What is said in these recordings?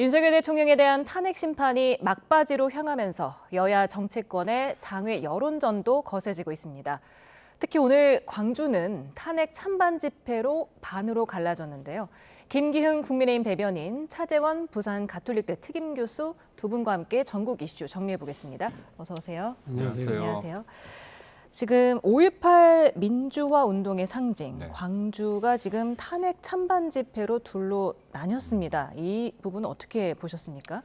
윤석열 대통령에 대한 탄핵 심판이 막바지로 향하면서 여야 정치권의 장외 여론전도 거세지고 있습니다. 특히 오늘 광주는 탄핵 찬반 집회로 반으로 갈라졌는데요. 김기흥 국민의힘 대변인, 차재원 부산 가톨릭대 특임 교수 두 분과 함께 전국 이슈 정리해 보겠습니다. 어서 오세요. 안녕하세요. 안녕하세요. 지금 5.18 민주화 운동의 상징, 네. 광주가 지금 탄핵 찬반 집회로 둘로 나뉘었습니다. 이 부분은 어떻게 보셨습니까?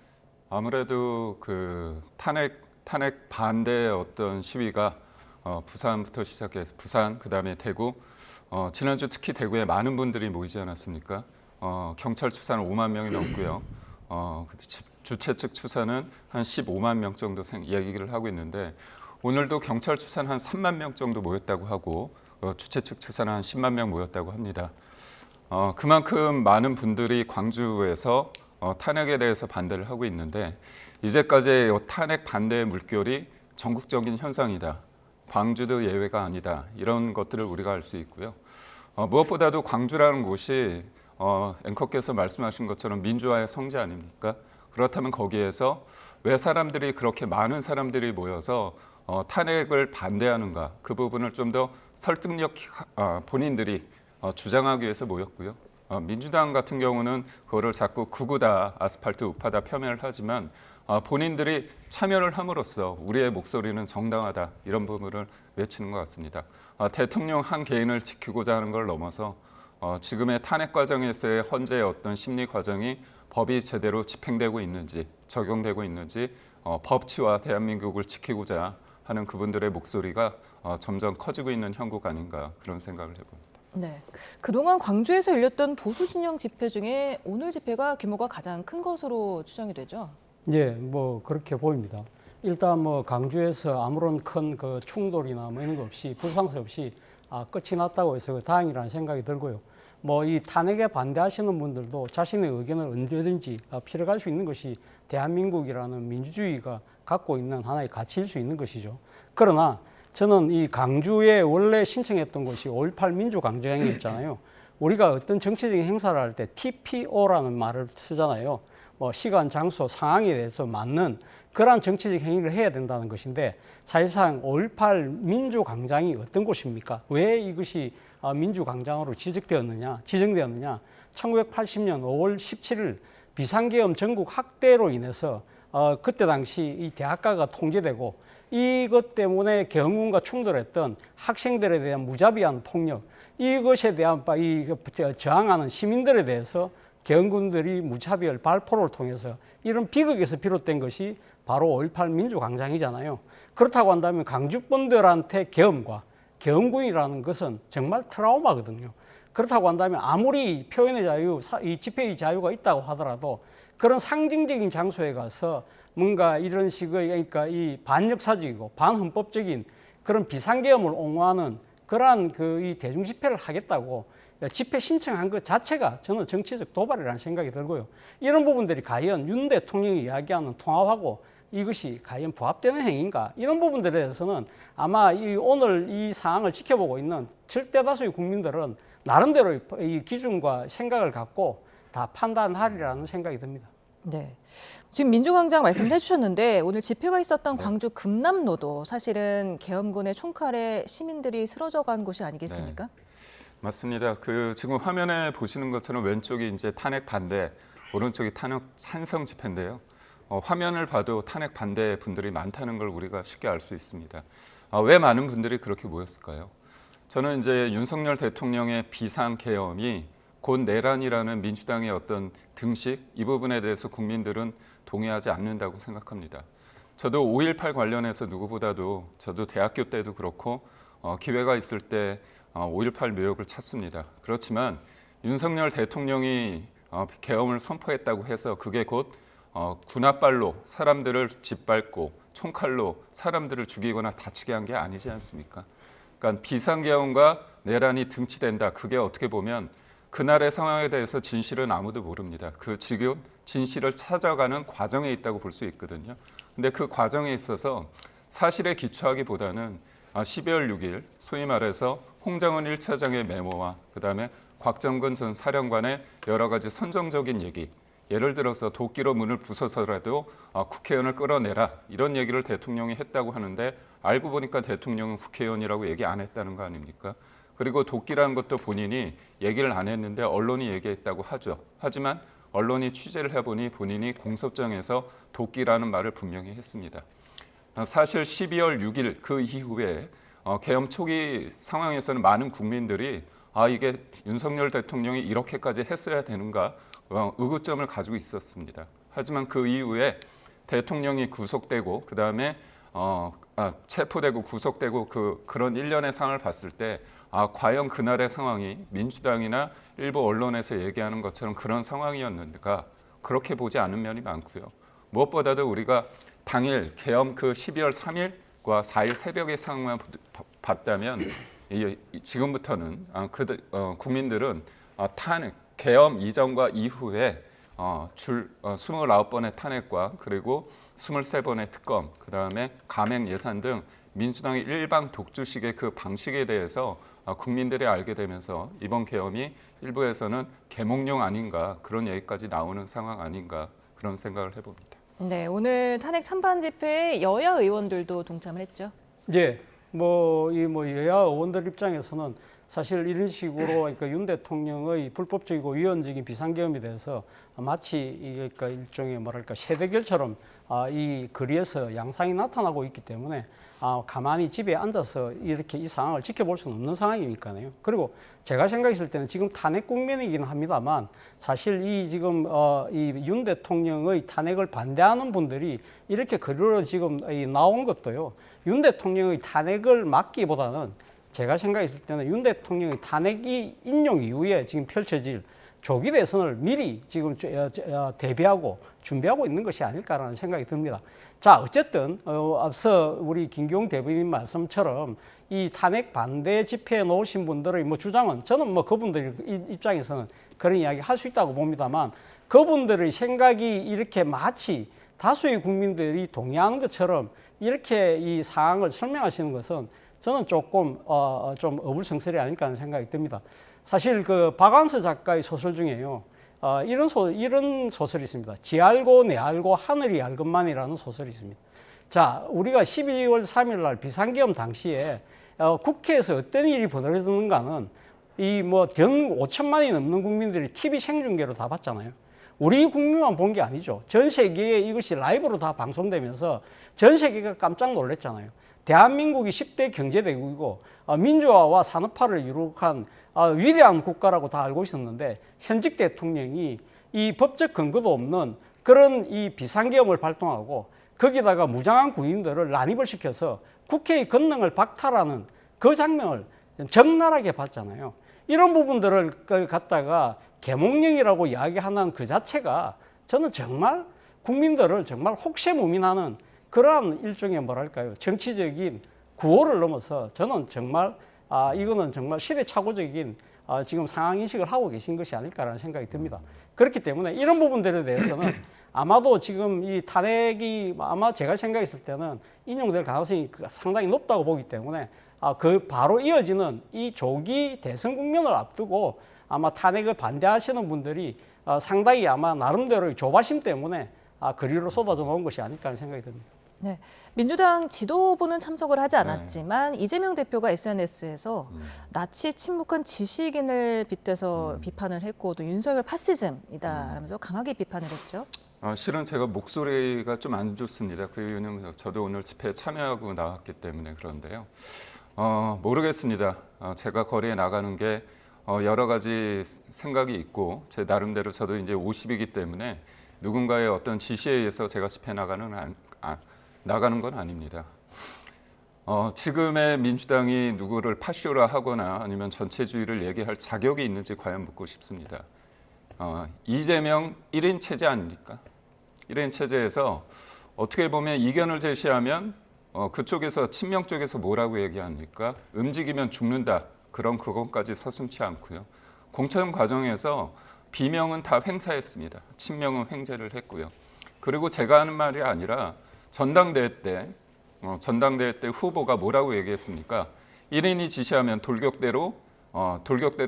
아무래도 그 탄핵 반대의 어떤 시위가 부산부터 시작해서 부산, 그다음에 대구, 지난주 특히 대구에 많은 분들이 모이지 않았습니까? 경찰 추산은 5만 명이 넘고요. 주최 측 추산은 한 15만 명 정도 얘기를 하고 있는데 오늘도 경찰 추산 한 3만 명 정도 모였다고 하고 주최 측 추산은 한 10만 명 모였다고 합니다. 그만큼 많은 분들이 광주에서 탄핵에 대해서 반대를 하고 있는데 이제까지의 탄핵 반대의 물결이 전국적인 현상이다. 광주도 예외가 아니다. 이런 것들을 우리가 알 수 있고요. 무엇보다도 광주라는 곳이 앵커께서 말씀하신 것처럼 민주화의 성지 아닙니까? 그렇다면 거기에서 왜 사람들이 그렇게 많은 사람들이 모여서 탄핵을 반대하는가? 그 부분을 좀 더 설득력 본인들이 주장하기 위해서 모였고요. 민주당 같은 경우는 그거를 자꾸 구구다, 아스팔트 우파다 표현을 하지만 본인들이 참여를 함으로써 우리의 목소리는 정당하다 이런 부분을 외치는 것 같습니다. 대통령 한 개인을 지키고자 하는 걸 넘어서 지금의 탄핵 과정에서의 헌재의 어떤 심리 과정이 법이 제대로 집행되고 있는지 적용되고 있는지 법치와 대한민국을 지키고자 하는 그분들의 목소리가 점점 커지고 있는 형국 아닌가 그런 생각을 해봅니다. 네, 그동안 광주에서 열렸던 보수 진영 집회 중에 오늘 집회가 규모가 가장 큰 것으로 추정이 되죠? 예, 뭐 그렇게 보입니다. 일단 뭐 광주에서 아무런 큰 그 충돌이나 뭐 이런 거 없이 불상사 없이 끝이 났다고 해서 다행이라는 생각이 들고요. 뭐 이 탄핵에 반대하시는 분들도 자신의 의견을 언제든지 필요할 수 있는 것이 대한민국이라는 민주주의가 갖고 있는 하나의 가치일 수 있는 것이죠. 그러나 저는 이 광주에 원래 신청했던 것이 5.18 민주강제행위였잖아요. 우리가 어떤 정치적인 행사를 할 때 TPO라는 말을 쓰잖아요. 뭐 시간, 장소, 상황에 대해서 맞는 그러한 정치적 행위를 해야 된다는 것인데 사실상 5.18 민주광장이 어떤 곳입니까? 왜 이것이 민주광장으로 지정되었느냐? 1980년 5월 17일 비상계엄 전국 확대로 인해서 그때 당시 이 대학가가 통제되고 이것 때문에 계엄군과 충돌했던 학생들에 대한 무자비한 폭력, 이것에 대한 저항하는 시민들에 대해서 계엄군들이 무차별 발포를 통해서 이런 비극에서 비롯된 것이 바로 5.18 민주광장이잖아요. 그렇다고 한다면 광주분들한테 계엄과 계엄군이라는 것은 정말 트라우마거든요. 그렇다고 한다면 아무리 표현의 자유, 이 집회의 자유가 있다고 하더라도 그런 상징적인 장소에 가서 뭔가 이런 식의 그러니까 이 반역사적이고 반헌법적인 그런 비상계엄을 옹호하는 그러한 이 대중 집회를 하겠다고 집회 신청한 것 자체가 저는 정치적 도발이라는 생각이 들고요. 이런 부분들이 과연 윤 대통령이 이야기하는 통합하고 이것이 과연 부합되는 행위인가? 이런 부분들에 대해서는 아마 오늘 이 상황을 지켜보고 있는 절대 다수의 국민들은 나름대로 이 기준과 생각을 갖고 다 판단하리라는 생각이 듭니다. 네, 지금 민주광장 말씀해 주셨는데 오늘 집회가 있었던 광주 금남로도 사실은 계엄군의 총칼에 시민들이 쓰러져 간 곳이 아니겠습니까? 네. 맞습니다. 지금 화면에 보시는 것처럼 왼쪽이 이제 탄핵 반대, 오른쪽이 탄핵 찬성 집회인데요. 화면을 봐도 탄핵 반대 분들이 많다는 걸 우리가 쉽게 알 수 있습니다. 왜 많은 분들이 그렇게 모였을까요? 저는 이제 윤석열 대통령의 비상계엄이 곧 내란이라는 민주당의 어떤 등식, 이 부분에 대해서 국민들은 동의하지 않는다고 생각합니다. 저도 5.18 관련해서 누구보다도 저도 대학교 때도 그렇고 기회가 있을 때 5.18 묘역을 찾습니다. 그렇지만 윤석열 대통령이 계엄을 선포했다고 해서 그게 곧 군홧발로 사람들을 짓밟고 총칼로 사람들을 죽이거나 다치게 한 게 아니지 않습니까? 그러니까 비상계엄과 내란이 등치된다. 그게 어떻게 보면 그날의 상황에 대해서 진실은 아무도 모릅니다. 지금 진실을 찾아가는 과정에 있다고 볼 수 있거든요. 근데 그 과정에 있어서 사실에 기초하기보다는 12월 6일 소위 말해서 홍장원 1차장의 메모와 그다음에 곽정근 전 사령관의 여러 가지 선정적인 얘기, 예를 들어서 도끼로 문을 부숴서라도 국회의원을 끌어내라 이런 얘기를 대통령이 했다고 하는데 알고 보니까 대통령은 국회의원이라고 얘기 안 했다는 거 아닙니까? 그리고 도끼라는 것도 본인이 얘기를 안 했는데 언론이 얘기했다고 하죠. 하지만 언론이 취재를 해보니 본인이 공소장에서 도끼라는 말을 분명히 했습니다. 사실 12월 6일 그 이후에 계엄 초기 상황에서는 많은 국민들이 이게 윤석열 대통령이 이렇게까지 했어야 되는가 의구점을 가지고 있었습니다. 하지만 그 이후에 대통령이 구속되고 그 다음에 체포되고 구속되고 그런 일련의 상황을 봤을 때 과연 그날의 상황이 민주당이나 일부 언론에서 얘기하는 것처럼 그런 상황이었는가 그렇게 보지 않은 면이 많고요. 무엇보다도 우리가 당일 계엄 그 12월 3일과 4일 새벽의 상황만 봤다면 지금부터는 국민들은 계엄 이전과 이후에 29번의 탄핵과 그리고 23번의 특검, 그다음에 감행 예산 등 민주당의 일방 독주식의 그 방식에 대해서 국민들이 알게 되면서 이번 계엄이 일부에서는 계몽령 아닌가 그런 얘기까지 나오는 상황 아닌가 그런 생각을 해봅니다. 네, 오늘 탄핵 찬반 집회에 여야 의원들도 동참을 했죠. 예, 여야 의원들 입장에서는 사실 이런 식으로 그러니까 윤 대통령의 불법적이고 위헌적인 비상계엄에 대해서 마치 이게 그러니까 일종의 세대결처럼 이 거리에서 양상이 나타나고 있기 때문에 가만히 집에 앉아서 이렇게 이 상황을 지켜볼 수는 없는 상황이니까요. 그리고 제가 생각했을 때는 지금 탄핵 국면이긴 합니다만 사실 이 지금 이 윤 대통령의 탄핵을 반대하는 분들이 이렇게 거리로 지금 나온 것도요. 윤 대통령의 탄핵을 막기보다는 제가 생각했을 때는 윤 대통령의 탄핵이 인용 이후에 지금 펼쳐질 조기 대선을 미리 지금 대비하고 준비하고 있는 것이 아닐까라는 생각이 듭니다. 자, 어쨌든 앞서 우리 김기용 대변인 말씀처럼 이 탄핵 반대 집회에 나오신 분들의 주장은 저는 그분들 입장에서는 그런 이야기 할 수 있다고 봅니다만 그분들의 생각이 이렇게 마치 다수의 국민들이 동의하는 것처럼 이렇게 이 상황을 설명하시는 것은 저는 조금 좀 어불성설이 아닐까 하는 생각이 듭니다. 사실 그 박완서 작가의 소설 중에요. 이런 소설이 있습니다. 지 알고 내 알고 하늘이 알것만이라는 소설이 있습니다. 자, 우리가 12월 3일 날 비상계엄 당시에 국회에서 어떤 일이 벌어졌는가는 전 5천만이 넘는 국민들이 TV 생중계로 다 봤잖아요. 우리 국민만 본 게 아니죠. 전 세계에 이것이 라이브로 다 방송되면서 전 세계가 깜짝 놀랐잖아요. 대한민국이 10대 경제대국이고 민주화와 산업화를 이룩한 위대한 국가라고 다 알고 있었는데 현직 대통령이 이 법적 근거도 없는 그런 이 비상계엄을 발동하고 거기다가 무장한 군인들을 난입을 시켜서 국회의 권능을 박탈하는 그 장면을 적나라하게 봤잖아요. 이런 부분들을 갖다가 계몽령이라고 이야기하는 그 자체가 저는 정말 국민들을 정말 혹세무민하는 그러한 일종의 정치적인 구호를 넘어서 저는 정말 이거는 정말 시대착오적인 지금 상황 인식을 하고 계신 것이 아닐까라는 생각이 듭니다. 그렇기 때문에 이런 부분들에 대해서는 아마도 지금 이 탄핵이 아마 제가 생각했을 때는 인용될 가능성이 상당히 높다고 보기 때문에 그 바로 이어지는 이 조기 대선 국면을 앞두고 아마 탄핵을 반대하시는 분들이 상당히 아마 나름대로의 조바심 때문에 거리로 쏟아져 나온 것이 아닐까 하는 생각이 듭니다. 네, 민주당 지도부는 참석을 하지 않았지만 이재명 대표가 SNS에서 나치에 침묵한 지식인을 빗대서 비판을 했고 또 윤석열 파시즘이다라면서 강하게 비판을 했죠. 실은 제가 목소리가 좀 안 좋습니다. 그 이유는 저도 오늘 집회에 참여하고 나왔기 때문에 그런데요. 모르겠습니다. 제가 거리에 나가는 게 여러 가지 생각이 있고 제 나름대로 저도 이제 50이기 때문에 누군가의 어떤 지시에 의해서 제가 집회 나가는 건 아닙니다. 지금의 민주당이 누구를 파쇼라 하거나 아니면 전체주의를 얘기할 자격이 있는지 과연 묻고 싶습니다. 이재명 1인 체제 아닙니까? 1인 체제에서 어떻게 보면 이견을 제시하면 그쪽에서 친명 쪽에서 뭐라고 얘기합니까? 움직이면 죽는다. 그것까지 서슴지 않고요. 공천 과정에서 비명은 다 횡사했습니다. 친명은 횡재를 했고요. 그리고 제가 하는 말이 아니라 전당대회 때 후보가 뭐라고 얘기했습니까? 1인이 지시하면 돌격대로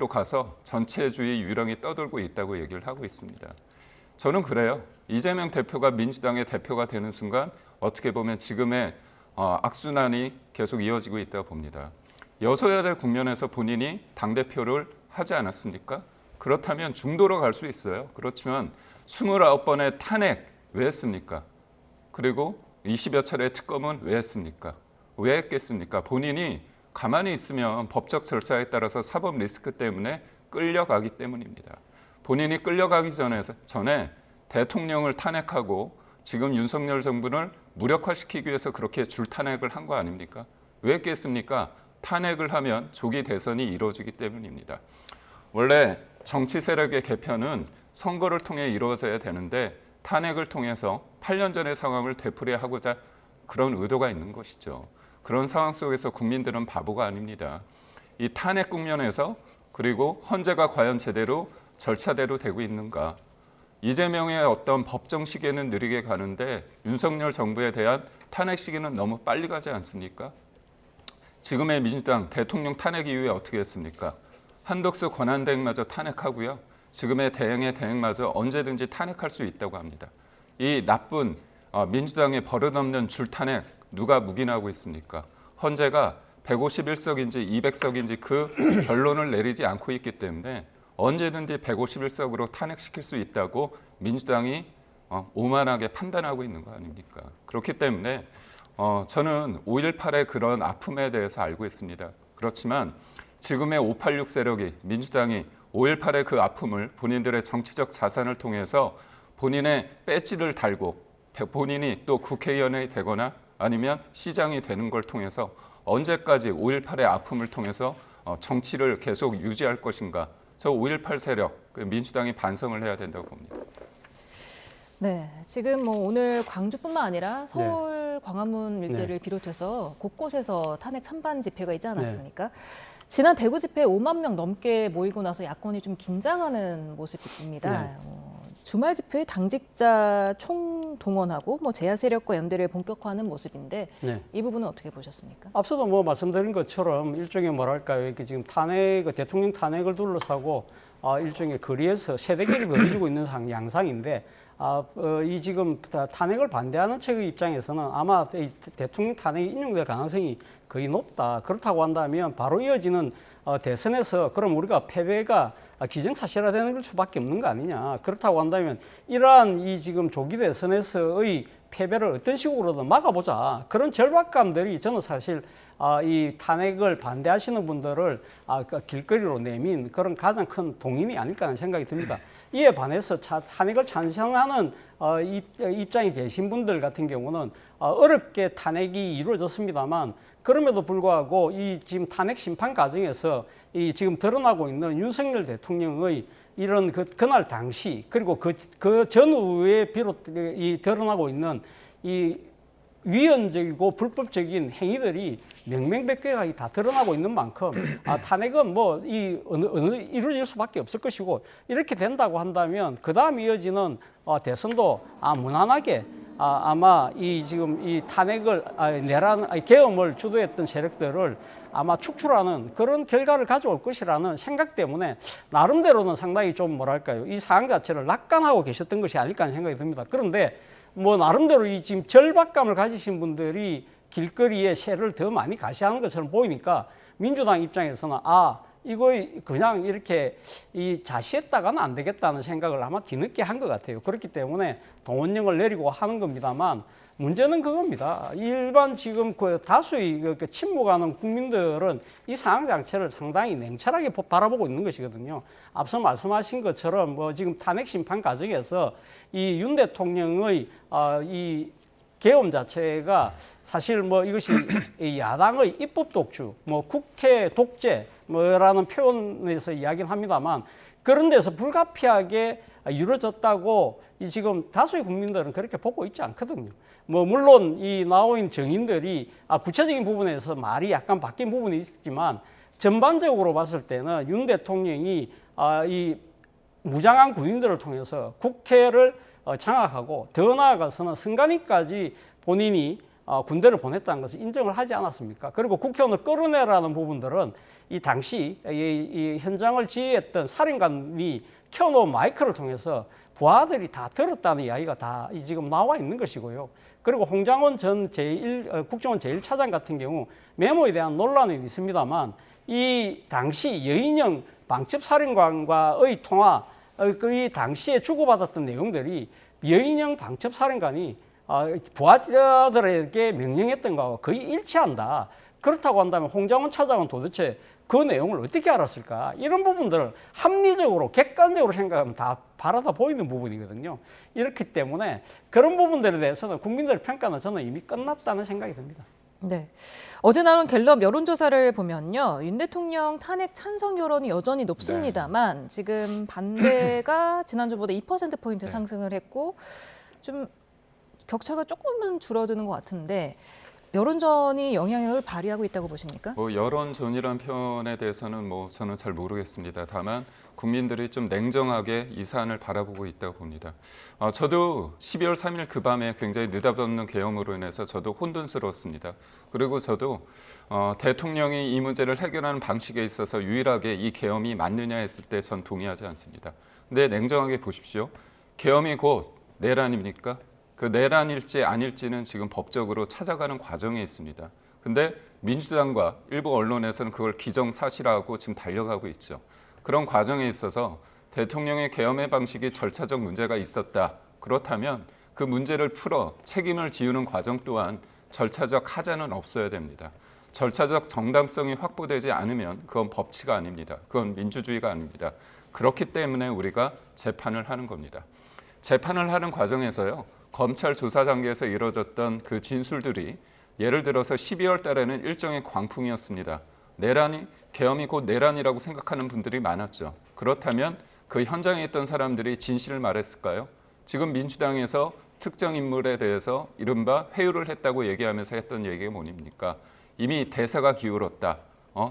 가서 전체주의 유령이 떠돌고 있다고 얘기를 하고 있습니다. 저는 그래요. 이재명 대표가 민주당의 대표가 되는 순간 어떻게 보면 지금의 악순환이 계속 이어지고 있다고 봅니다. 여소야대 국면에서 본인이 당대표를 하지 않았습니까? 그렇다면 중도로 갈 수 있어요. 그렇지만 29번의 탄핵 왜 했습니까? 그리고 20여 차례의 특검은 왜 했습니까? 왜 했겠습니까? 본인이 가만히 있으면 법적 절차에 따라서 사법 리스크 때문에 끌려가기 때문입니다. 본인이 끌려가기 전에 대통령을 탄핵하고 지금 윤석열 정부를 무력화시키기 위해서 그렇게 줄탄핵을 한 거 아닙니까? 왜 했겠습니까? 탄핵을 하면 조기 대선이 이루어지기 때문입니다. 원래 정치 세력의 개편은 선거를 통해 이루어져야 되는데 탄핵을 통해서 8년 전의 상황을 되풀이하고자 그런 의도가 있는 것이죠. 그런 상황 속에서 국민들은 바보가 아닙니다. 이 탄핵 국면에서 그리고 헌재가 과연 제대로 절차대로 되고 있는가. 이재명의 어떤 법정 시계는 느리게 가는데 윤석열 정부에 대한 탄핵 시기는 너무 빨리 가지 않습니까? 지금의 민주당 대통령 탄핵 이후에 어떻게 했습니까? 한덕수 권한대행마저 탄핵하고요. 지금의 대행의 대행마저 언제든지 탄핵할 수 있다고 합니다. 이 나쁜 민주당의 버릇없는 줄탄핵 누가 묵인하고 있습니까? 헌재가 151석인지 200석인지 그 결론을 내리지 않고 있기 때문에 언제든지 151석으로 탄핵시킬 수 있다고 민주당이 오만하게 판단하고 있는 거 아닙니까? 그렇기 때문에 저는 5.18의 그런 아픔에 대해서 알고 있습니다. 그렇지만 지금의 586 세력이 민주당이 5.18의 그 아픔을 본인들의 정치적 자산을 통해서 본인의 배지를 달고 본인이 또 국회의원이 되거나 아니면 시장이 되는 걸 통해서 언제까지 5.18의 아픔을 통해서 정치를 계속 유지할 것인가. 저 5.18 세력, 민주당이 반성을 해야 된다고 봅니다. 네, 지금 뭐 오늘 광주뿐만 아니라 서울 광화문 일대를 비롯해서 곳곳에서 탄핵 찬반 집회가 있지 않았습니까? 지난 대구 집회에 5만 명 넘게 모이고 나서 야권이 좀 긴장하는 모습입니다. 주말 집회에 당직자 총동원하고 뭐 제야 세력과 연대를 본격화하는 모습인데 이 부분은 어떻게 보셨습니까? 앞서도 뭐 말씀드린 것처럼 일종의 뭐랄까요, 이렇게 지금 대통령 탄핵을 둘러싸고 일종의 거리에서 세대결이 벌어지고 있는 양상인데 이 지금 탄핵을 반대하는 측의 입장에서는 아마 이 대통령 탄핵이 인용될 가능성이 거의 높다. 그렇다고 한다면 바로 이어지는 대선에서 그럼 우리가 패배가 기정사실화되는 수밖에 없는 거 아니냐. 그렇다고 한다면 이러한 이 지금 조기 대선에서의 패배를 어떤 식으로든 막아보자. 그런 절박감들이 저는 사실 이 탄핵을 반대하시는 분들을 길거리로 내민 그런 가장 큰 동인이 아닐까 하는 생각이 듭니다. 이에 반해서 탄핵을 찬성하는 입장에 계신 분들 같은 경우는 어렵게 탄핵이 이루어졌습니다만 그럼에도 불구하고 이 지금 탄핵 심판 과정에서 이 지금 드러나고 있는 윤석열 대통령의 이런 그날 당시 그리고 그 전후에 이 드러나고 있는 이 위헌적이고 불법적인 행위들이 명명백백하게 다 드러나고 있는 만큼 탄핵은 뭐 이루어질 수밖에 없을 것이고 이렇게 된다고 한다면 그 다음 이어지는 대선도 무난하게 아마 이 지금 이 탄핵을 계엄을 주도했던 세력들을 아마 축출하는 그런 결과를 가져올 것이라는 생각 때문에 나름대로는 상당히 좀 뭐랄까요, 이 상황 자체를 낙관하고 계셨던 것이 아닐까 하는 생각이 듭니다. 그런데 뭐 나름대로 이 지금 절박감을 가지신 분들이 길거리에 새를 더 많이 가시하는 것처럼 보이니까 민주당 입장에서는 이거 그냥 이렇게 자시했다가는 안 되겠다는 생각을 아마 뒤늦게 한 것 같아요. 그렇기 때문에 동원령을 내리고 하는 겁니다만 문제는 그겁니다. 일반 지금 다수의 침묵하는 국민들은 이 상황 자체를 상당히 냉철하게 바라보고 있는 것이거든요. 앞서 말씀하신 것처럼 뭐 지금 탄핵 심판 과정에서 이 윤 대통령의 이 계엄 자체가 사실 뭐 이것이 야당의 입법 독주, 뭐 국회 독재 뭐라는 표현에서 이야기는 합니다만 그런 데서 불가피하게 이루어졌다고 지금 다수의 국민들은 그렇게 보고 있지 않거든요. 뭐 물론 이 나오는 정인들이 구체적인 부분에서 말이 약간 바뀐 부분이 있지만 전반적으로 봤을 때는 윤 대통령이 이 무장한 군인들을 통해서 국회를 장악하고 더 나아가서는 선관위까지 본인이 군대를 보냈다는 것을 인정을 하지 않았습니까? 그리고 국회의원을 끌어내라는 부분들은 이 당시 이 현장을 지휘했던 사령관이 켜놓은 마이크를 통해서 부하들이 다 들었다는 이야기가 다 지금 나와 있는 것이고요. 그리고 홍장원 전 국정원 제1차장 같은 경우 메모에 대한 논란은 있습니다만 이 당시 여인영 방첩사령관과의 통화, 그 당시에 주고받았던 내용들이 여인영 방첩사령관이 부하들에게 명령했던 거하고 거의 일치한다. 그렇다고 한다면 홍장원 차장은 도대체 그 내용을 어떻게 알았을까? 이런 부분들을 합리적으로 객관적으로 생각하면 다 바라다 보이는 부분이거든요. 이렇기 때문에 그런 부분들에 대해서는 국민들의 평가는 저는 이미 끝났다는 생각이 듭니다. 네. 어제 나온 갤럽 여론조사를 보면요. 윤 대통령 탄핵 찬성 여론이 여전히 높습니다만 지금 반대가 지난주보다 2%포인트 상승을 했고 좀 격차가 조금은 줄어드는 것 같은데 여론전이 영향력을 발휘하고 있다고 보십니까? 여론전이란 표현에 대해서는 저는 잘 모르겠습니다. 다만 국민들이 좀 냉정하게 이 사안을 바라보고 있다고 봅니다. 저도 12월 3일 그 밤에 굉장히 느닷없는 계엄으로 인해서 저도 혼돈스러웠습니다. 그리고 저도 대통령이 이 문제를 해결하는 방식에 있어서 유일하게 이 계엄이 맞느냐 했을 때 전 동의하지 않습니다. 근데 냉정하게 보십시오. 계엄이 곧 내란입니까? 그 내란일지 아닐지는 지금 법적으로 찾아가는 과정에 있습니다. 근데 민주당과 일부 언론에서는 그걸 기정사실화하고 지금 달려가고 있죠. 그런 과정에 있어서 대통령의 계엄의 방식이 절차적 문제가 있었다. 그렇다면 그 문제를 풀어 책임을 지우는 과정 또한 절차적 하자는 없어야 됩니다. 절차적 정당성이 확보되지 않으면 그건 법치가 아닙니다. 그건 민주주의가 아닙니다. 그렇기 때문에 우리가 재판을 하는 겁니다. 재판을 하는 과정에서요. 검찰 조사 단계에서 이루어졌던 그 진술들이 예를 들어서 12월 달에는 일종의 광풍이었습니다. 계엄이 곧 내란이라고 생각하는 분들이 많았죠. 그렇다면 그 현장에 있던 사람들이 진실을 말했을까요? 지금 민주당에서 특정 인물에 대해서 이른바 회유를 했다고 얘기하면서 했던 얘기가 뭡니까? 이미 대사가 기울었다.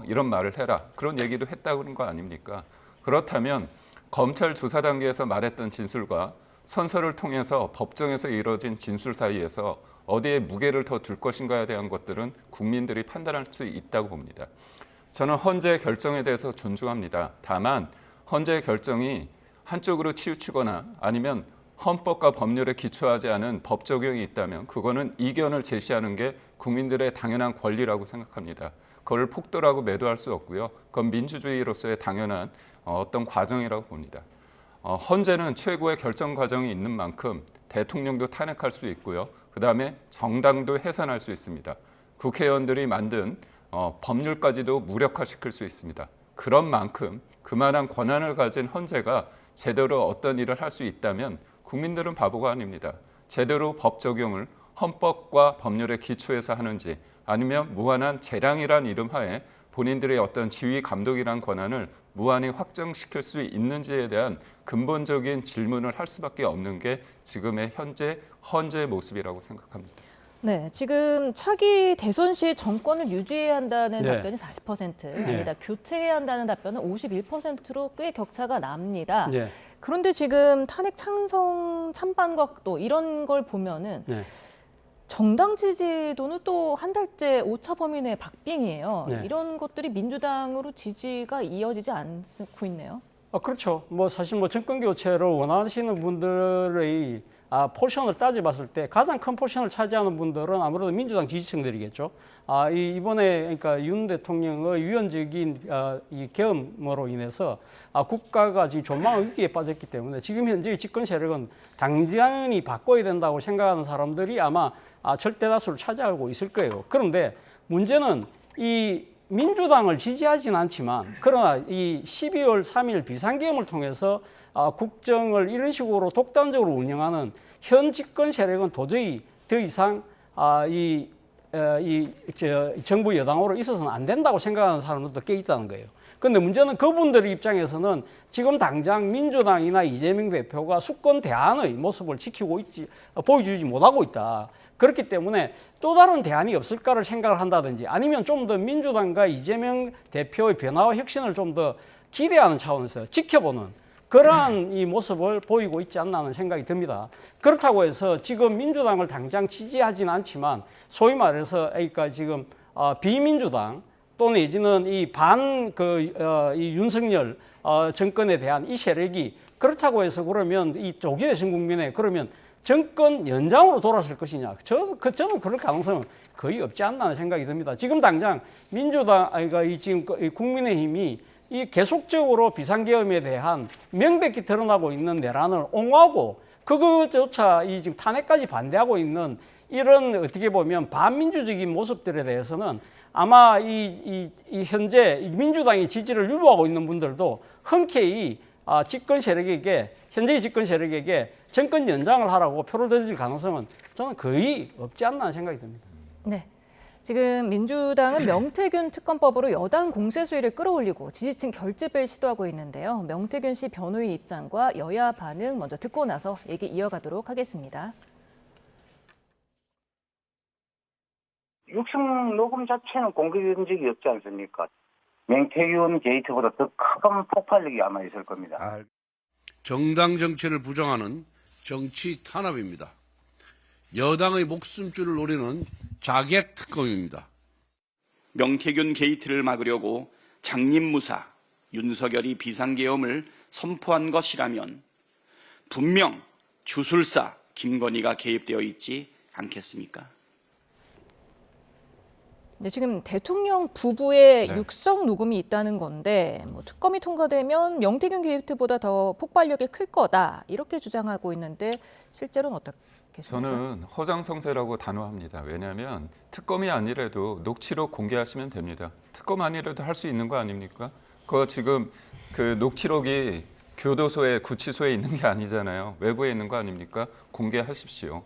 이런 말을 해라. 그런 얘기도 했다고 그런 거 아닙니까? 그렇다면 검찰 조사 단계에서 말했던 진술과 선서를 통해서 법정에서 이루어진 진술 사이에서 어디에 무게를 더 둘 것인가에 대한 것들은 국민들이 판단할 수 있다고 봅니다. 저는 헌재의 결정에 대해서 존중합니다. 다만 헌재의 결정이 한쪽으로 치우치거나 아니면 헌법과 법률에 기초하지 않은 법 적용이 있다면 그거는 이견을 제시하는 게 국민들의 당연한 권리라고 생각합니다. 그걸 폭도라고 매도할 수 없고요. 그건 민주주의로서의 당연한 어떤 과정이라고 봅니다. 헌재는 최고의 결정 과정이 있는 만큼 대통령도 탄핵할 수 있고요. 그다음에 정당도 해산할 수 있습니다. 국회의원들이 만든 법률까지도 무력화시킬 수 있습니다. 그런 만큼 그만한 권한을 가진 헌재가 제대로 어떤 일을 할 수 있다면 국민들은 바보가 아닙니다. 제대로 법 적용을 헌법과 법률에 기초해서 하는지 아니면 무한한 재량이란 이름 하에 본인들의 어떤 지휘 감독이란 권한을 무한히 확정시킬 수 있는지에 대한 근본적인 질문을 할 수밖에 없는 게 지금의 헌재의 모습이라고 생각합니다. 네, 지금 차기 대선 시 정권을 유지해야 한다는 네. 답변이 40%, 아니다 교체해야 한다는 답변은 51%로 꽤 격차가 납니다. 네. 그런데 지금 탄핵 찬성 찬반과 또 이런 걸 보면은 네. 정당 지지도는 또 한 달째 오차 범위 내 박빙이에요. 네. 이런 것들이 민주당으로 지지가 이어지지 않고 있네요. 그렇죠. 사실 정권 교체를 원하시는 분들의 포션을 따져봤을 때 가장 큰 포션을 차지하는 분들은 아무래도 민주당 지지층들이겠죠. 이번에 그러니까 윤 대통령의 유연적인 이 계엄으로 인해서 국가가 지금 전망의 위기에 빠졌기 때문에 지금 현재의 집권 세력은 당장이 바꿔야 된다고 생각하는 사람들이 아마 절대 다수를 차지하고 있을 거예요. 그런데 문제는 이 민주당을 지지하진 않지만 그러나 이 12월 3일 비상계엄을 통해서 국정을 이런 식으로 독단적으로 운영하는 현 집권 세력은 도저히 더 이상 정부 여당으로 있어서는 안 된다고 생각하는 사람들도 꽤 있다는 거예요. 그런데 문제는 그분들의 입장에서는 지금 당장 민주당이나 이재명 대표가 수권 대안의 모습을 보여주지 못하고 있다. 그렇기 때문에 또 다른 대안이 없을까를 생각을 한다든지 아니면 좀 더 민주당과 이재명 대표의 변화와 혁신을 좀 더 기대하는 차원에서 지켜보는 그러한 이 모습을 보이고 있지 않나 하는 생각이 듭니다. 그렇다고 해서 지금 민주당을 당장 지지하지는 않지만 소위 말해서 그러니까 지금 비민주당 또 내지는 이 이 윤석열 정권에 대한 이 세력이 그렇다고 해서 그러면 이 조기 대선 국면에 그러면 정권 연장으로 돌아설 것이냐? 저는 그럴 가능성은 거의 없지 않나 하는 생각이 듭니다. 지금 당장 민주당, 지금 국민의힘이 이 계속적으로 비상계엄에 대한 명백히 드러나고 있는 내란을 옹호하고 그것조차 이 지금 탄핵까지 반대하고 있는 이런 어떻게 보면 반민주적인 모습들에 대해서는 아마 이 현재 민주당의 지지를 유보하고 있는 분들도 흔쾌히 집권 세력에게 현재의 집권 세력에게 정권 연장을 하라고 표를 던질 가능성은 저는 거의 없지 않나 생각이 듭니다. 네. 지금 민주당은 명태균 특검법으로 여당 공세 수위를 끌어올리고 지지층 결집을 시도하고 있는데요. 명태균 씨 변호의 입장과 여야 반응 먼저 듣고 나서 얘기 이어가도록 하겠습니다. 육성 녹음 자체는 공개된 적이 없지 않습니까? 명태균 게이트보다 더 큰 폭발력이 아마 있을 겁니다. 정당 정치를 부정하는 정치 탄압입니다. 여당의 목숨줄을 노리는 자객 특검입니다. 명태균 게이트를 막으려고 장님무사 윤석열이 비상계엄을 선포한 것이라면 분명 주술사 김건희가 개입되어 있지 않겠습니까? 네, 지금 대통령 부부의 네. 육성 녹음이 있다는 건데 특검이 통과되면 명태균 게이트보다 더 폭발력이 클 거다 이렇게 주장하고 있는데 실제로는 어떻겠습니까? 저는 허장성세라고 단호합니다. 왜냐하면 특검이 아니라도 녹취록 공개하시면 됩니다. 특검 아니라도 할 수 있는 거 아닙니까? 그거 지금 그 녹취록이 교도소에 구치소에 있는 게 아니잖아요. 외부에 있는 거 아닙니까? 공개하십시오.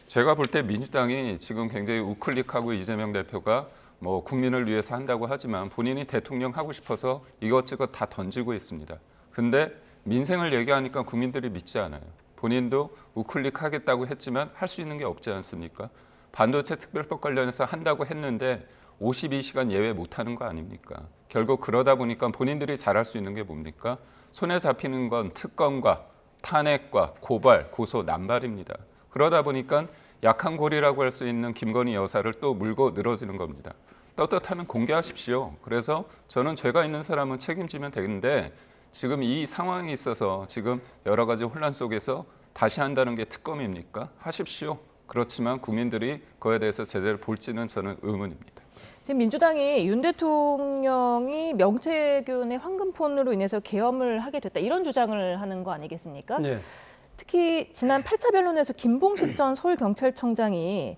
제가 볼 때 민주당이 지금 굉장히 우클릭하고 이재명 대표가 뭐 국민을 위해서 한다고 하지만 본인이 대통령 하고 싶어서 이것저것 다 던지고 있습니다. 근데 민생을 얘기하니까 국민들이 믿지 않아요. 본인도 우클릭하겠다고 했지만 할 수 있는 게 없지 않습니까? 반도체 특별법 관련해서 한다고 했는데 52시간 예외 못하는 거 아닙니까? 결국 그러다 보니까 본인들이 잘할 수 있는 게 뭡니까? 손에 잡히는 건 특검과 탄핵과 고발, 고소, 남발입니다. 그러다 보니까 약한 고리라고 할 수 있는 김건희 여사를 또 물고 늘어지는 겁니다. 떳떳하면 공개하십시오. 그래서 저는 죄가 있는 사람은 책임지면 되는데 지금 이 상황이 있어서 지금 여러 가지 혼란 속에서 다시 한다는 게 특검입니까? 하십시오. 그렇지만 국민들이 그에 대해서 제대로 볼지는 저는 의문입니다. 지금 민주당이 윤 대통령이 명태균의 황금폰으로 인해서 계엄을 하게 됐다 이런 주장을 하는 거 아니겠습니까? 네. 특히 지난 8차 변론에서 김봉식 전 서울경찰청장이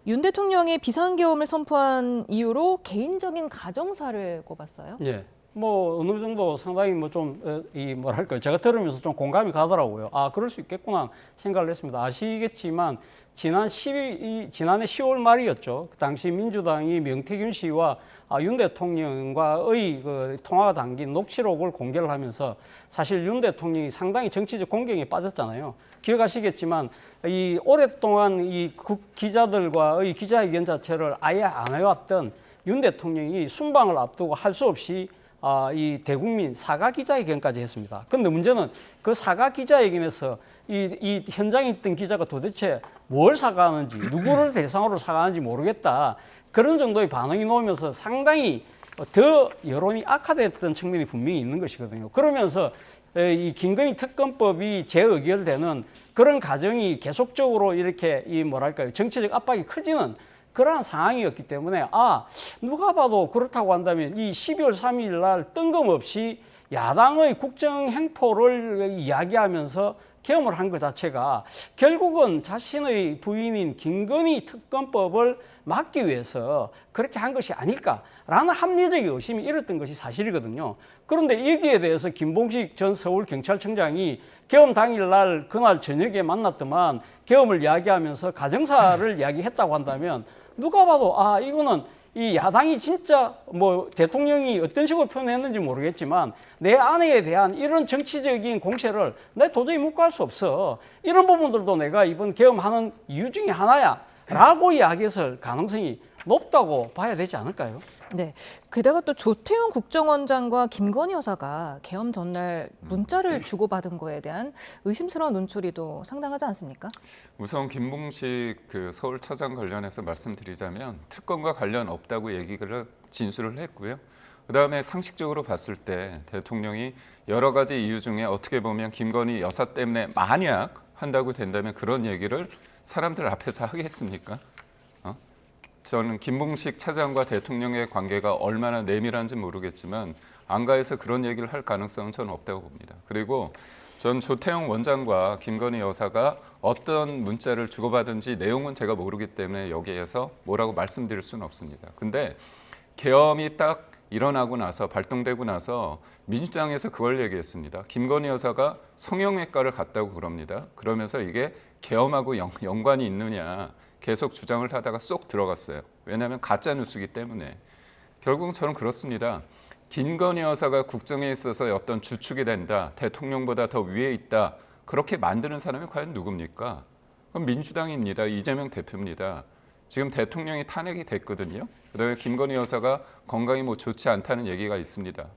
윤 대통령이 비상계엄을 선포한 이유로 개인적인 가정사를 꼽았어요. 예. 뭐 어느 정도 상당히 뭐 좀 이 뭐랄까요, 제가 들으면서 좀 공감이 가더라고요. 아, 그럴 수 있겠구나 생각을 했습니다. 아시겠지만 지난해 10월 말이었죠. 그 당시 민주당이 명태균 씨와 윤 대통령과의 그 통화가 담긴 녹취록을 공개를 하면서 사실 윤 대통령이 상당히 정치적 공경에 빠졌잖아요. 기억하시겠지만 이 오랫동안 이 기자들과의 기자회견 자체를 아예 안 해왔던 윤 대통령이 순방을 앞두고 할 수 없이 이 대국민 사과 기자회견까지 했습니다. 그런데 문제는 그 사과 기자회견에서 이 현장에 있던 기자가 도대체 뭘 사과하는지, 누구를 대상으로 사과하는지 모르겠다. 그런 정도의 반응이 나오면서 상당히 더 여론이 악화됐던 측면이 분명히 있는 것이거든요. 그러면서 이 김건희 특검법이 재의결되는 그런 과정이 계속적으로 이렇게 이 뭐랄까요, 정치적 압박이 커지는 그러한 상황이었기 때문에 누가 봐도 그렇다고 한다면 이 12월 3일 날 뜬금없이 야당의 국정행포를 이야기하면서 계엄을 한 것 자체가 결국은 자신의 부인인 김건희 특검법을 막기 위해서 그렇게 한 것이 아닐까라는 합리적 의심이 일었던 것이 사실이거든요. 그런데 여기에 대해서 김봉식 전 서울경찰청장이 계엄 당일날 그날 저녁에 만났더만 계엄을 이야기하면서 가정사를 이야기했다고 한다면 누가 봐도 이거는 이 야당이 진짜 뭐 대통령이 어떤 식으로 표현했는지 모르겠지만 내 아내에 대한 이런 정치적인 공세를 내가 도저히 묵과할 수 없어. 이런 부분들도 내가 이번 계엄하는 이유 중에 하나야 라고 이야기했을 가능성이 높다고 봐야 되지 않을까요? 네. 게다가 또 조태용 국정원장과 김건희 여사가 계엄 전날 문자를 주고받은 거에 대한 의심스러운 논조리도 상당하지 않습니까? 우선 김봉식 그 서울차장 관련해서 말씀드리자면 특검과 관련 없다고 얘기를 진술을 했고요. 그다음에 상식적으로 봤을 때 대통령이 여러 가지 이유 중에 어떻게 보면 김건희 여사 때문에 만약 한다고 된다면 그런 얘기를 사람들 앞에서 하겠습니까? 저는 김봉식 차장과 대통령의 관계가 얼마나 내밀한지 모르겠지만 안가에서 그런 얘기를 할 가능성은 저는 없다고 봅니다. 그리고 전 조태용 원장과 김건희 여사가 어떤 문자를 주고받은지 내용은 제가 모르기 때문에 여기에서 뭐라고 말씀드릴 수는 없습니다. 근데 계엄이 딱 일어나고 나서 발동되고 나서 민주당에서 그걸 얘기했습니다. 김건희 여사가 성형외과를 갔다고 그럽니다. 그러면서 이게 계엄하고 연관이 있느냐 계속 주장을 하다가 쏙 들어갔어요. 왜냐하면 가짜 뉴스이기 때문에. 결국은 저는 그렇습니다. 김건희 여사가 국정에 있어서 어떤 주축이 된다, 대통령보다 더 위에 있다, 그렇게 만드는 사람이 과연 누굽니까? 그럼 민주당입니다. 이재명 대표입니다. 지금 대통령이 탄핵이 됐거든요. 그다음에 김건희 여사가 건강이 뭐 좋지 않다는 얘기가 있습니다.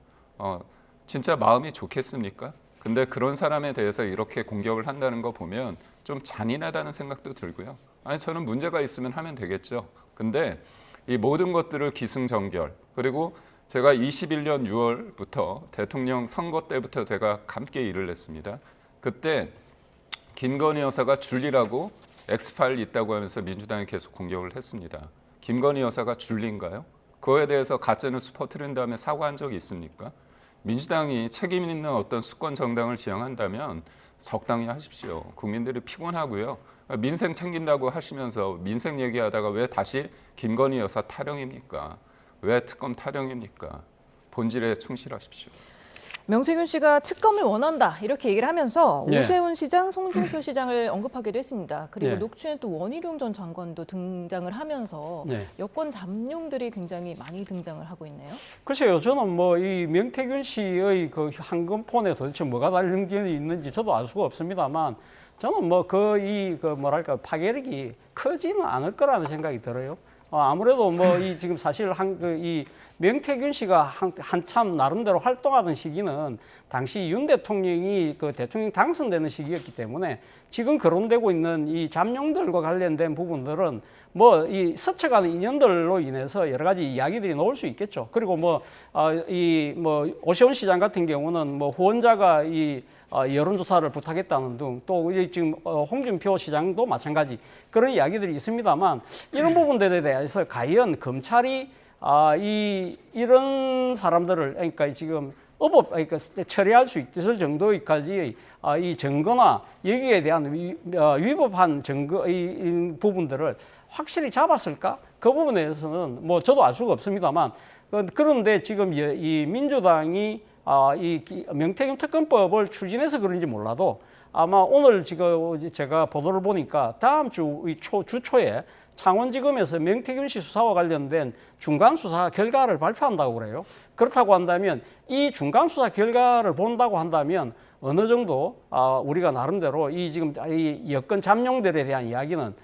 진짜 마음이 좋겠습니까? 근데 그런 사람에 대해서 이렇게 공격을 한다는 거 보면 좀 잔인하다는 생각도 들고요. 아니 저는 문제가 있으면 하면 되겠죠. 근데 이 모든 것들을 기승전결, 그리고 제가 21년 6월부터 대통령 선거 때부터 제가 함께 일을 했습니다. 그때 김건희 여사가 줄리라고 엑스파일 있다고 하면서 민주당이 계속 공격을 했습니다. 김건희 여사가 줄리인가요? 그거에 대해서 가짜뉴스 퍼뜨린 다음에 사과한 적이 있습니까? 민주당이 책임 있는 어떤 수권 정당을 지향한다면 적당히 하십시오. 국민들이 피곤하고요. 민생 챙긴다고 하시면서 민생 얘기하다가 왜 다시 김건희 여사 타령입니까? 왜 특검 타령입니까? 본질에 충실하십시오. 명태균 씨가 특검을 원한다 이렇게 얘기를 하면서 네. 오세훈 시장, 송종표 시장을 언급하기도 했습니다. 그리고 네. 녹취에 또 원희룡 전 장관도 등장을 하면서 네. 여권 잠룡들이 굉장히 많이 등장을 하고 있네요. 글쎄요, 저는 뭐 이 명태균 씨의 그 황금폰에 도대체 뭐가 달린 게 있는지 저도 알 수가 없습니다만 저는 뭐 그 뭐랄까 파괴력이 크지는 않을 거라는 생각이 들어요. 아무래도 뭐 이 지금 사실 이 명태균 씨가 한참 나름대로 활동하던 시기는 당시 윤 대통령이 그 대통령 당선되는 시기였기 때문에 지금 거론되고 있는 이 잠룡들과 관련된 부분들은 뭐 이 스쳐가는 인연들로 인해서 여러 가지 이야기들이 나올 수 있겠죠. 그리고 뭐 오세훈 시장 같은 경우는 뭐 후원자가 여론조사를 부탁했다는 등 또 지금 홍준표 시장도 마찬가지 그런 이야기들이 있습니다만 이런 부분들에 대해서 과연 검찰이 이런 사람들을 그러니까 지금 그러니까 처리할 수 있을 정도까지 이 증거나 여기에 대한 위법한 증거 이 부분들을 확실히 잡았을까? 그 부분에 대해서는 뭐 저도 알 수가 없습니다만 그런데 지금 이 민주당이 이 명태균 특검법을 추진해서 그런지 몰라도 아마 오늘 지금 제가 보도를 보니까 다음 주 주초에 창원지검에서 명태균 씨 수사와 관련된 중간 수사 결과를 발표한다고 그래요. 그렇다고 한다면 이 중간 수사 결과를 본다고 한다면 어느 정도 우리가 나름대로 지금 이 여권 잠룡들에 대한 이야기는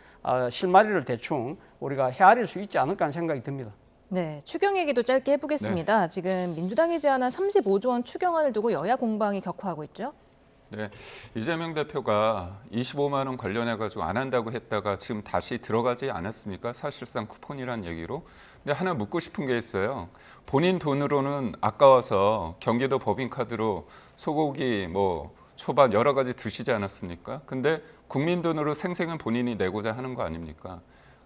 실마리를 대충 우리가 헤아릴 수 있지 않을까 하는 생각이 듭니다. 네, 추경 얘기도 짧게 해보겠습니다. 지금 민주당이 제안한 35조 원 추경안을 두고 여야 공방이 격화하고 있죠. 네, 이재명 대표가 25만 원 관련해가지고 안 한다고 했다가 지금 다시 들어가지 않았습니까? 사실상 쿠폰이란 얘기로. 근데 하나 묻고 싶은 게 있어요. 본인 돈으로는 아까워서 경기도 법인카드로 소고기, 뭐 초밥 여러 가지 드시지 않았습니까? 근데 국민 돈으로 생생은 본인이 내고자 하는 거 아닙니까?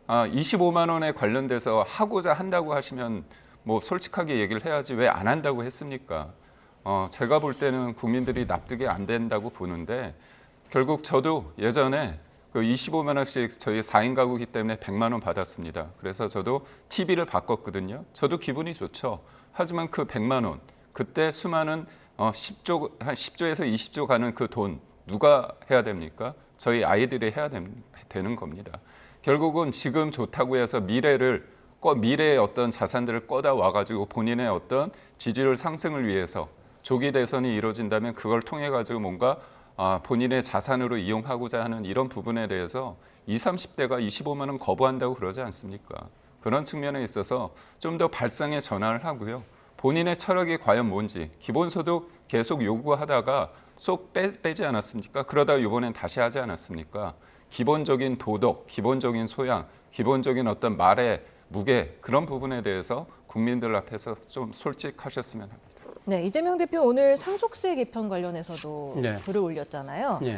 25만 원에 관련돼서 하고자 한다고 하시면 뭐 솔직하게 얘기를 해야지 왜 안 한다고 했습니까? 제가 볼 때는 국민들이 납득이 안 된다고 보는데 결국 저도 예전에 그 25만 원씩 저희 4인 가구이기 때문에 100만 원 받았습니다. 그래서 저도 TV를 바꿨거든요. 저도 기분이 좋죠. 하지만 그 100만 원 그때 수많은 10조에서 20조 가는 그 돈 누가 해야 됩니까? 저희 아이들이 해야 되는 겁니다. 결국은 지금 좋다고 해서 미래의 어떤 자산들을 꺼다 와가지고 본인의 어떤 지지율 상승을 위해서 조기 대선이 이루어진다면 그걸 통해 가지고 뭔가 본인의 자산으로 이용하고자 하는 이런 부분에 대해서 20, 30대가 25만 원 거부한다고 그러지 않습니까? 그런 측면에 있어서 좀 더 발상의 전환을 하고요. 본인의 철학이 과연 뭔지 기본소득 계속 요구하다가 쏙 빼지 않았습니까? 그러다 이번엔 다시 하지 않았습니까? 기본적인 도덕, 기본적인 소양, 기본적인 어떤 말의 무게 그런 부분에 대해서 국민들 앞에서 좀 솔직하셨으면 합니다. 네, 이재명 대표 오늘 상속세 개편 관련해서도 네. 글을 올렸잖아요. 예.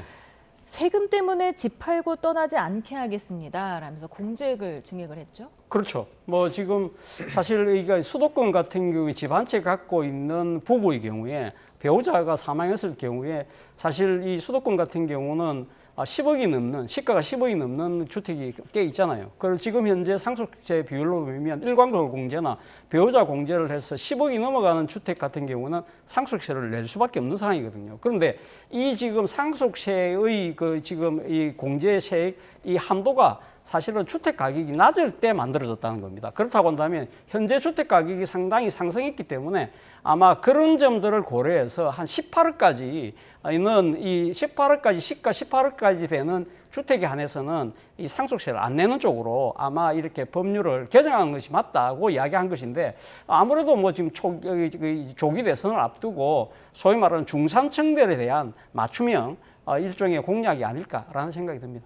세금 때문에 집 팔고 떠나지 않게 하겠습니다. 라면서 공직을 증액을 했죠. 그렇죠. 뭐 지금 사실 이게 수도권 같은 경우에 집 한 채 갖고 있는 부부의 경우에 배우자가 사망했을 경우에 사실 이 수도권 같은 경우는 10억이 넘는 시가가 10억이 넘는 주택이 꽤 있잖아요. 그리고 지금 현재 상속세 비율로 보면 일광도 공제나 배우자 공제를 해서 10억이 넘어가는 주택 같은 경우는 상속세를 낼 수밖에 없는 상황이거든요. 그런데 이 지금 상속세의 그 지금 이 공제세액 이 한도가 사실은 주택 가격이 낮을 때 만들어졌다는 겁니다. 그렇다고 한다면 현재 주택 가격이 상당히 상승했기 때문에 아마 그런 점들을 고려해서 한 18억까지 있는 이 18억까지 시가 18억까지 되는 주택에 한해서는 이 상속세를 안 내는 쪽으로 아마 이렇게 법률을 개정하는 것이 맞다고 이야기한 것인데 아무래도 뭐 지금 조기 대선을 앞두고 소위 말하는 중산층들에 대한 맞춤형 일종의 공약이 아닐까라는 생각이 듭니다.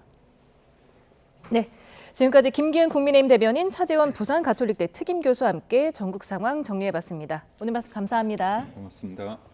네, 지금까지 김기은 국민의힘 대변인, 차재원 부산가톨릭대 특임교수와 함께 전국 상황 정리해봤습니다. 오늘 말씀 감사합니다. 고맙습니다.